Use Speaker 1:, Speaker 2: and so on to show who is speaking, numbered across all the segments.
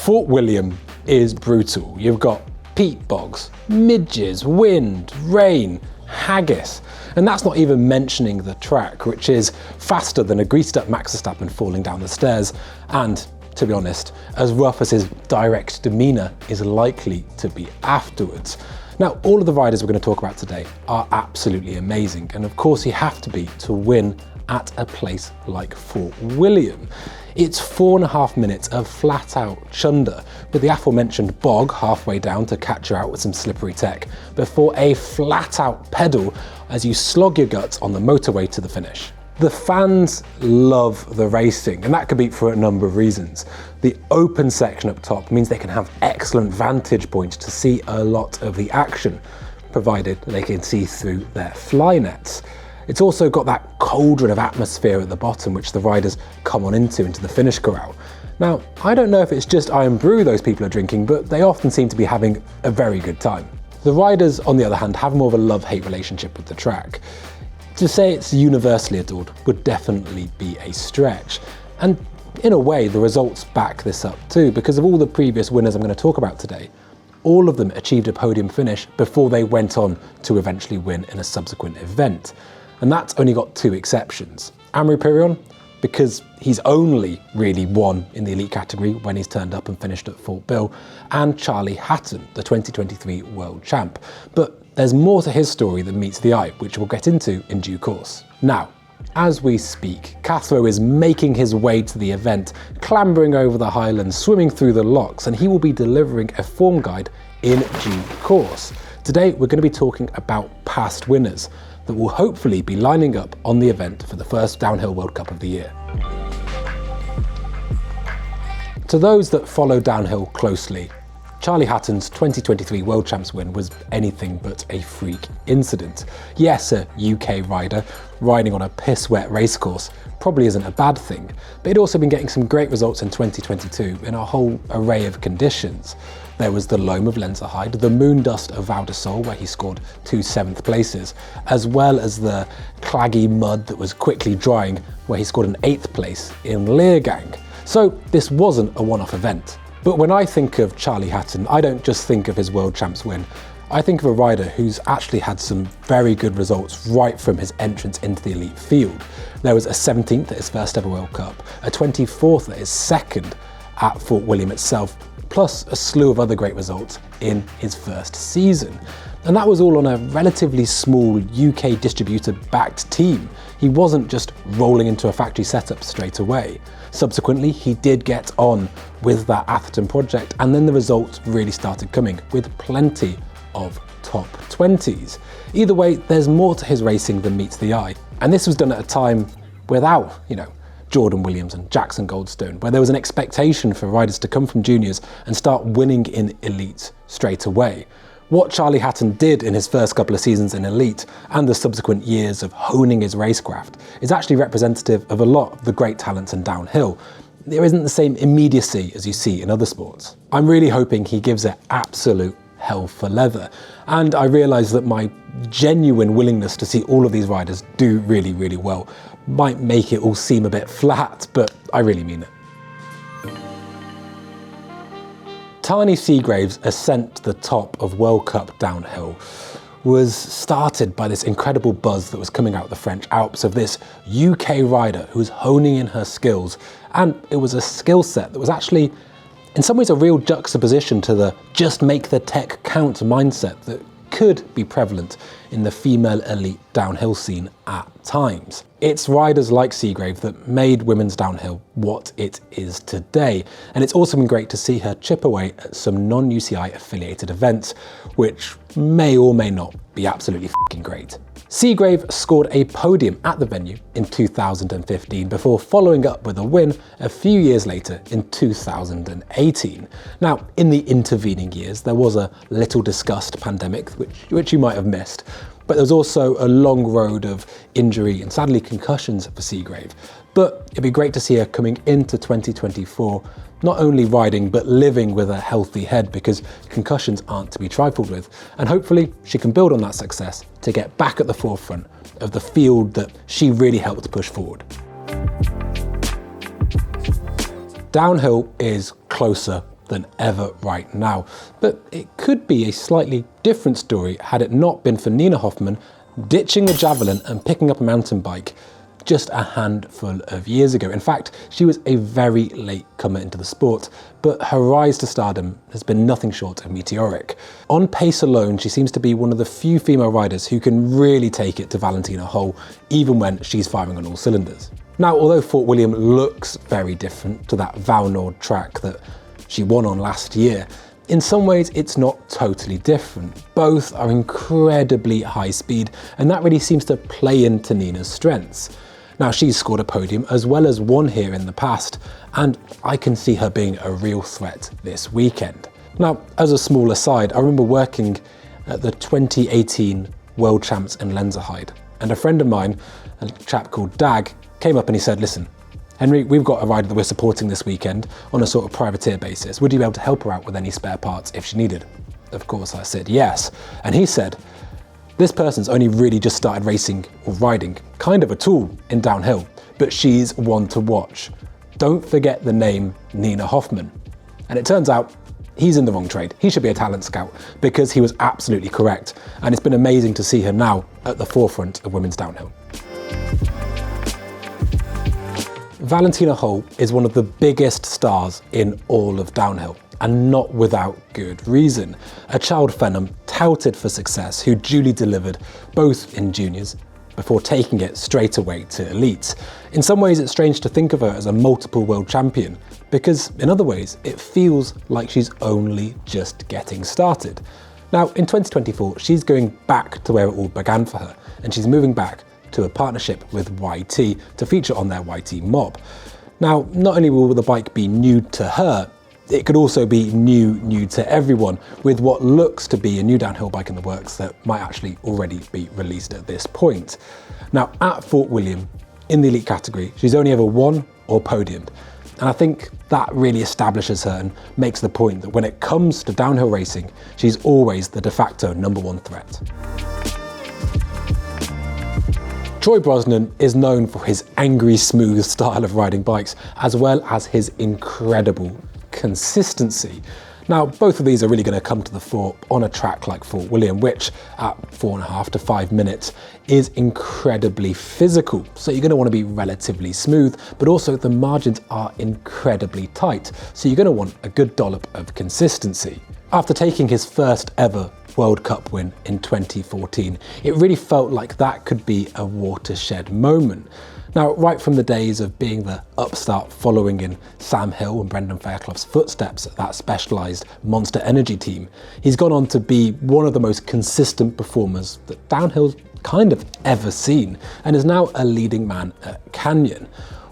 Speaker 1: Fort William is brutal. You've got peat bogs, midges, wind, rain, haggis. And that's not even mentioning the track, which is faster than a greased up Max Verstappen falling down the stairs, and, to be honest, as rough as his direct demeanour is likely to be afterwards. Now, all of the riders we're going to talk about today are absolutely amazing, and of course you have to be to win at a place like Fort William. It's 4.5 minutes of flat out chunder, with the aforementioned bog halfway down to catch you out with some slippery tech, before a flat out pedal as you slog your guts on the motorway to the finish. The fans love the racing, and that could be for a number of reasons. The open section up top means they can have excellent vantage points to see a lot of the action, provided they can see through their fly nets. It's also got that cauldron of atmosphere at the bottom which the riders come on into the finish corral. Now, I don't know if it's just Iron Brew those people are drinking, but they often seem to be having a very good time. The riders, on the other hand, have more of a love-hate relationship with the track. To say it's universally adored would definitely be a stretch. And in a way, the results back this up too, because of all the previous winners I'm going to talk about today, all of them achieved a podium finish before they went on to eventually win in a subsequent event. And that's only got two exceptions. Amaury Pierron, because he's only really won in the elite category when he's turned up and finished at Fort Bill, and Charlie Hatton, the 2023 world champ. But there's more to his story than meets the eye, which we'll get into in due course. Now, as we speak, Cathro is making his way to the event, clambering over the highlands, swimming through the locks, and he will be delivering a form guide in due course. Today, we're going to be talking about past winners that will hopefully be lining up on the event for the first Downhill World Cup of the year. To those that follow downhill closely, Charlie Hatton's 2023 World Champs win was anything but a freak incident. Yes, a UK rider riding on a piss-wet racecourse probably isn't a bad thing, but he'd also been getting some great results in 2022 in a whole array of conditions. There was the loam of Lenzerheide, the moon dust of Val di Sole, where he scored 2 7th places, as well as the claggy mud that was quickly drying, where he scored an 8th place in Leergang. So this wasn't a one-off event. But when I think of Charlie Hatton, I don't just think of his World Champs win. I think of a rider who's actually had some very good results right from his entrance into the elite field. There was a 17th at his first ever World Cup, a 24th at his second at Fort William itself, plus a slew of other great results in his first season. And that was all on a relatively small UK distributor-backed team. He wasn't just rolling into a factory setup straight away. Subsequently, he did get on with that Atherton project, and then the results really started coming, with plenty of top 20s. Either way, there's more to his racing than meets the eye. And this was done at a time without, Jordan Williams and Jackson Goldstone, where there was an expectation for riders to come from juniors and start winning in elite straight away. What Charlie Hatton did in his first couple of seasons in elite and the subsequent years of honing his racecraft is actually representative of a lot of the great talents in downhill. There isn't the same immediacy as you see in other sports. I'm really hoping he gives it absolute hell for leather, and I realise that my genuine willingness to see all of these riders do really, really well might make it all seem a bit flat, but I really mean it. Tahnee Seagrave's ascent to the top of World Cup downhill was started by this incredible buzz that was coming out of the French Alps of this UK rider who was honing in her skills, and it was a skill set that was actually in some ways a real juxtaposition to the just make the tech count mindset that could be prevalent in the female elite downhill scene at times. It's riders like Seagrave that made women's downhill what it is today, and it's also been great to see her chip away at some non-UCI affiliated events, which may or may not be absolutely f***ing great. Seagrave scored a podium at the venue in 2015 before following up with a win a few years later in 2018. Now, in the intervening years, there was a little discussed pandemic, which you might have missed, but there was also a long road of injury and sadly concussions for Seagrave. But it'd be great to see her coming into 2024 not only riding but living with a healthy head, because concussions aren't to be trifled with, and hopefully she can build on that success to get back at the forefront of the field that she really helped push forward. Downhill is closer than ever right now. But it could be a slightly different story had it not been for Nina Hoffman ditching the javelin and picking up a mountain bike just a handful of years ago. In fact, she was a very late comer into the sport, but her rise to stardom has been nothing short of meteoric. On pace alone, she seems to be one of the few female riders who can really take it to Vali Holl, even when she's firing on all cylinders. Now, although Fort William looks very different to that Val Nord track that she won on last year, in some ways it's not totally different. Both are incredibly high speed, and that really seems to play into Nina's strengths. Now, she's scored a podium as well as won here in the past, and I can see her being a real threat this weekend. Now, as a small aside, I remember working at the 2018 World Champs in Lenzerheide, and a friend of mine, a chap called Dag, came up and he said, "Listen, Henry, we've got a rider that we're supporting this weekend on a sort of privateer basis. Would you be able to help her out with any spare parts if she needed?" Of course, I said yes. And he said, "This person's only really just started racing or riding, kind of a tool in downhill, but she's one to watch. Don't forget the name Nina Hoffman." And it turns out he's in the wrong trade. He should be a talent scout, because he was absolutely correct. And it's been amazing to see her now at the forefront of women's downhill. Vali Holl is one of the biggest stars in all of downhill, and not without good reason. A child phenom touted for success who duly delivered both in juniors before taking it straight away to elite. In some ways, it's strange to think of her as a multiple world champion, because in other ways it feels like she's only just getting started. Now, in 2024, she's going back to where it all began for her, and she's moving back to a partnership with YT to feature on their YT mob. Now, not only will the bike be new to her, it could also be new to everyone, with what looks to be a new downhill bike in the works that might actually already be released at this point. Now, at Fort William, in the elite category, she's only ever won or podiumed. And I think that really establishes her and makes the point that when it comes to downhill racing, she's always the de facto #1 threat. Troy Brosnan is known for his angry, smooth style of riding bikes, as well as his incredible consistency. Now, both of these are really going to come to the fore on a track like Fort William, which at 4.5 to 5 minutes is incredibly physical. So you're going to want to be relatively smooth, but also the margins are incredibly tight. So you're going to want a good dollop of consistency. After taking his first ever World Cup win in 2014, it really felt like that could be a watershed moment. Now, right from the days of being the upstart following in Sam Hill and Brendan Fairclough's footsteps at that specialised Monster Energy team, he's gone on to be one of the most consistent performers that downhill's kind of ever seen, and is now a leading man at Canyon.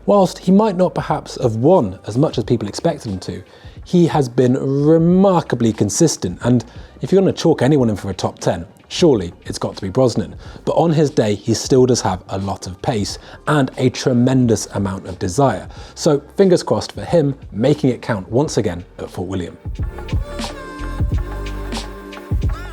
Speaker 1: Whilst he might not perhaps have won as much as people expected him to, he has been remarkably consistent, and if you're going to chalk anyone in for a top 10, surely it's got to be Brosnan. But on his day, he still does have a lot of pace and a tremendous amount of desire. So fingers crossed for him, making it count once again at Fort William.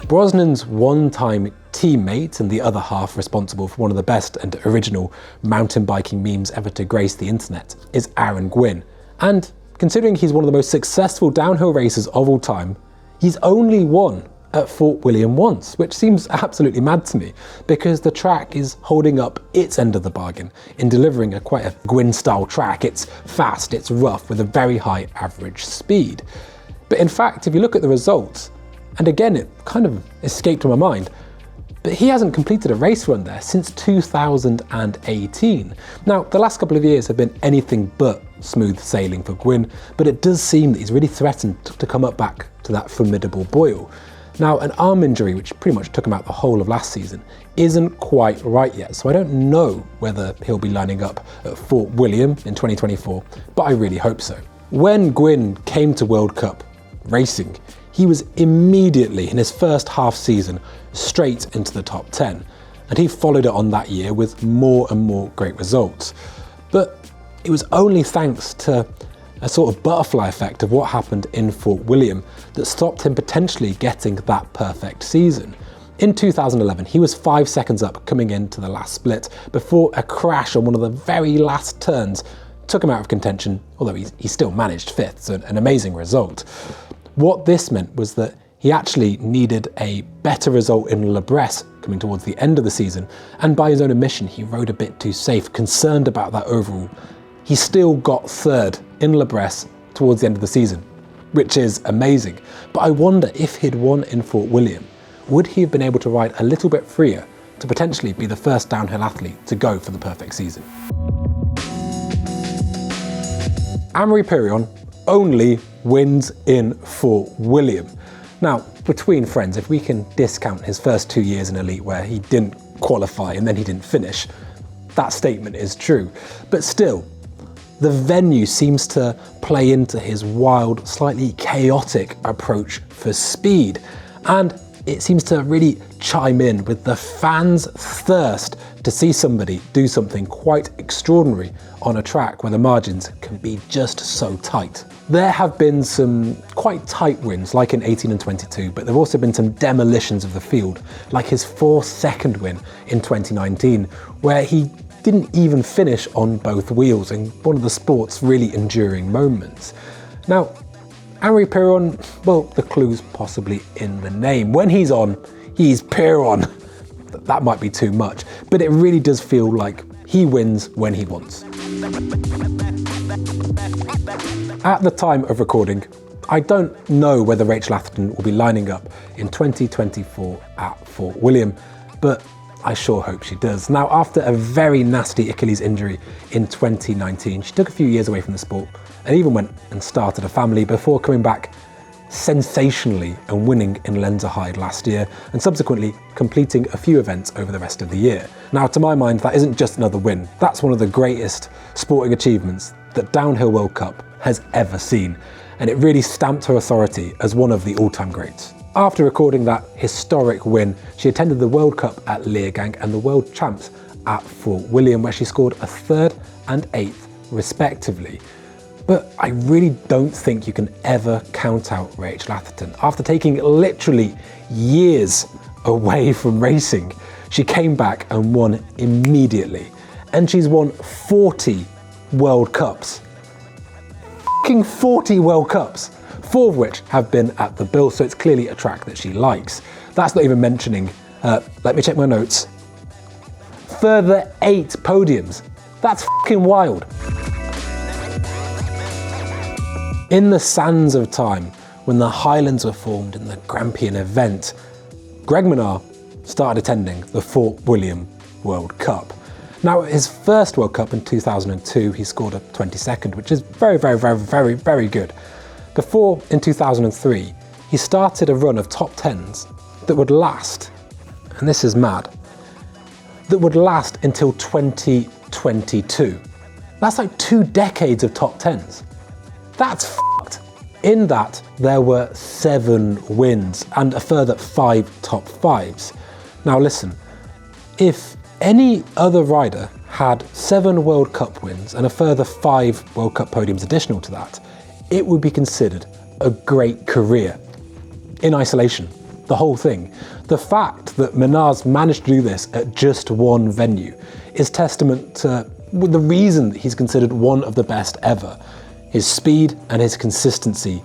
Speaker 1: Brosnan's one-time teammate and the other half responsible for one of the best and original mountain biking memes ever to grace the internet is Aaron Gwin. And considering he's one of the most successful downhill racers of all time, he's only won at Fort William once, which seems absolutely mad to me, because the track is holding up its end of the bargain in delivering quite a Gwin-style track. It's fast, it's rough, with a very high average speed. But in fact, if you look at the results, and again, it kind of escaped my mind, but he hasn't completed a race run there since 2018. Now, the last couple of years have been anything but smooth sailing for Gwin, but it does seem that he's really threatened to come up back to that formidable Boyle. Now, an arm injury, which pretty much took him out the whole of last season, isn't quite right yet, so I don't know whether he'll be lining up at Fort William in 2024, but I really hope so. When Gwin came to World Cup racing, he was immediately, in his first half season, straight into the top 10, and he followed it on that year with more and more great results. But it was only thanks to a sort of butterfly effect of what happened in Fort William that stopped him potentially getting that perfect season. In 2011, he was 5 seconds up coming into the last split before a crash on one of the very last turns took him out of contention, although he still managed 5th, so an amazing result. What this meant was that he actually needed a better result in Le Bresse coming towards the end of the season, and by his own admission, he rode a bit too safe, concerned about that overall. He still got 3rd in Le Bresse towards the end of the season, which is amazing. But I wonder if he'd won in Fort William, would he have been able to ride a little bit freer to potentially be the first downhill athlete to go for the perfect season? Amaury Pierron only wins in Fort William. Now, between friends, if we can discount his first 2 years in Elite where he didn't qualify and then he didn't finish, that statement is true. But still, the venue seems to play into his wild, slightly chaotic approach for speed. And it seems to really chime in with the fans' thirst to see somebody do something quite extraordinary on a track where the margins can be just so tight. There have been some quite tight wins, like in 18 and 22, but there have also been some demolitions of the field, like his 4-second win in 2019, where he didn't even finish on both wheels in one of the sport's really enduring moments. Now, Amaury Pierron, well, the clue's possibly in the name. When he's on, he's Pierron. That might be too much, but it really does feel like he wins when he wants. At the time of recording, I don't know whether Rachel Atherton will be lining up in 2024 at Fort William, but I sure hope she does. Now, after a very nasty Achilles injury in 2019, she took a few years away from the sport and even went and started a family before coming back sensationally and winning in Lenzerheide last year, and subsequently completing a few events over the rest of the year. Now, to my mind, that isn't just another win. That's one of the greatest sporting achievements that Downhill World Cup has ever seen, and it really stamped her authority as one of the all-time greats. After recording that historic win, she attended the World Cup at Leergang and the World Champs at Fort William, where she scored a 3rd and 8th respectively. But I really don't think you can ever count out Rachel Atherton. After taking literally years away from racing, she came back and won immediately. And she's won 40 World Cups. F***ing 40 World Cups! 4 of which have been at the Bill, so it's clearly a track that she likes. That's not even mentioning, let me check my notes, further 8 podiums. That's f***ing wild. In the sands of time, when the Highlands were formed in the Grampian event, Greg Minnaar started attending the Fort William World Cup. Now, at his first World Cup in 2002, he scored a 22nd, which is very good. Before, in 2003, he started a run of top 10s that would last, and this is mad, that would last until 2022. That's like 2 decades of top 10s. That's f***ed. In that, there were 7 wins and a further 5 top 5s. Now listen, if any other rider had 7 World Cup wins and a further 5 World Cup podiums additional to that, it would be considered a great career. In isolation, the whole thing. The fact that Minnaar's managed to do this at just one venue is testament to the reason that he's considered one of the best ever. His speed and his consistency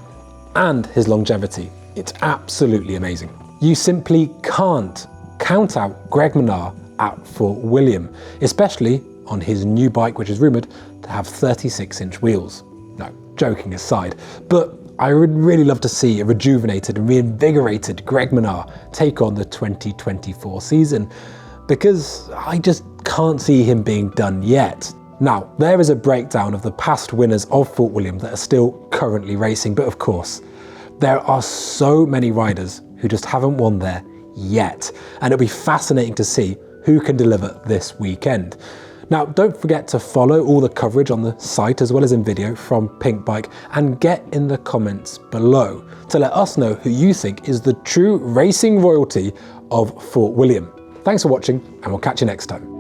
Speaker 1: and his longevity. It's absolutely amazing. You simply can't count out Greg Minnaar at Fort William, especially on his new bike, which is rumoured to have 36-inch wheels. No, joking aside, but I would really love to see a rejuvenated and reinvigorated Greg Minnaar take on the 2024 season, because I just can't see him being done yet. Now, there is a breakdown of the past winners of Fort William that are still currently racing, but of course, there are so many riders who just haven't won there yet, and it'll be fascinating to see who can deliver this weekend. Now, don't forget to follow all the coverage on the site as well as in video from Pinkbike, and get in the comments below to let us know who you think is the true racing royalty of Fort William. Thanks for watching, and we'll catch you next time.